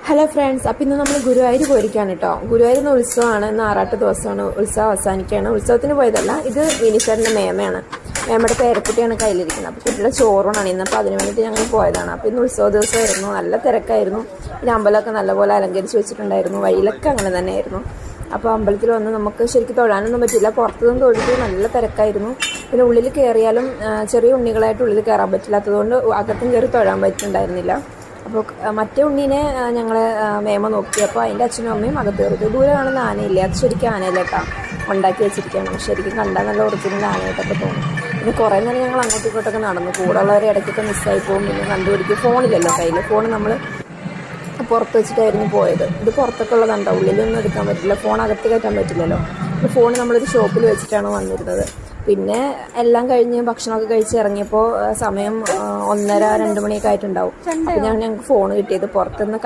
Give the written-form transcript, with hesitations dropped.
Hello friends, അപ്പോൾ ഇന്ന് നമ്മൾ ഗുരുവായൂർ പോയിരിക്കുകയാണ് കേട്ടോ. ഗുരുവായൂർ ഉത്സവമാണ്, ഇന്ന് ആറാട്ട് ദിവസമാണ്. ഉത്സവം അവസാനിക്കുകയാണ്. ഉത്സവത്തിന് പോയതല്ല, ഇത് വിനീശ്വരൻ്റെ മേമയാണ്. മേമയുടെ പേരക്കുട്ടിയാണ് കയ്യിലിരിക്കുന്നത്. അപ്പോൾ കുട്ടിയുടെ ചോറൂണാണ് ഇന്ന്. അപ്പോൾ അതിന് വേണ്ടിയിട്ട് ഞങ്ങൾ പോയതാണ്. അപ്പോൾ ഇന്ന് ഉത്സവ ദിവസമായിരുന്നു, നല്ല തിരക്കായിരുന്നു. പിന്നെ അമ്പലമൊക്കെ നല്ലപോലെ അലങ്കരിച്ച് വെച്ചിട്ടുണ്ടായിരുന്നു, വഴിയിലൊക്കെ അങ്ങനെ തന്നെയായിരുന്നു. അപ്പോൾ അമ്പലത്തിൽ വന്ന് നമുക്ക് ശരിക്കും തൊഴാനൊന്നും പറ്റില്ല, പുറത്തുനിന്ന് തൊഴുത് നല്ല തിരക്കായിരുന്നു. പിന്നെ ഉള്ളിൽ കയറിയാലും ചെറിയ ഉണ്ണികളായിട്ട് ഉള്ളിൽ കയറാൻ പറ്റില്ലാത്തതുകൊണ്ട് അകത്തും കയറി തൊഴാൻ പറ്റുന്നുണ്ടായിരുന്നില്ല. അപ്പോൾ മറ്റേ ഉണ്ണീനെ ഞങ്ങൾ മേമ നോക്കിയപ്പോൾ അതിൻ്റെ അച്ഛനും അമ്മയും അകത്ത് കയറി. ദൂരെ കാണുന്ന ആനയില്ലേ, അത് ശരിക്കും ആനയിലേട്ടാ ഉണ്ടാക്കി വെച്ചിരിക്കുകയാണ്. ശരിക്കും കണ്ടാൽ നല്ല ഒറിജിനൽ ആനയായിട്ടൊക്കെ തോന്നും. പിന്നെ കുറേ നേരം ഞങ്ങൾ അങ്ങോട്ടും ഇങ്ങോട്ടൊക്കെ നടന്നു. കൂടെയുള്ളവരെ ഇടയ്ക്കൊക്കെ മിസ്സായി പോകും. പിന്നെ കണ്ടുപിടിക്കും, ഫോണില്ലല്ലോ കയ്യിൽ. ഫോൺ നമ്മൾ പുറത്ത് വെച്ചിട്ടായിരുന്നു പോയത്. ഇത് പുറത്തൊക്കെ ഉള്ളതുണ്ടോ, ഉള്ളിലൊന്നും എടുക്കാൻ പറ്റില്ല, ഫോൺ അകത്ത് കയറ്റാൻ പറ്റില്ലല്ലോ. ഫോൺ നമ്മളൊരു ഷോപ്പിൽ വെച്ചിട്ടാണ് വന്നിരുന്നത്. പിന്നെ എല്ലാം കഴിഞ്ഞ് ഭക്ഷണമൊക്കെ കഴിച്ച് ഇറങ്ങിയപ്പോൾ സമയം 1:30-2 മണിയൊക്കെ ആയിട്ടുണ്ടാവും. അപ്പോൾ ഞങ്ങൾക്ക് ഫോൺ കിട്ടിയത് പുറത്തുനിന്ന്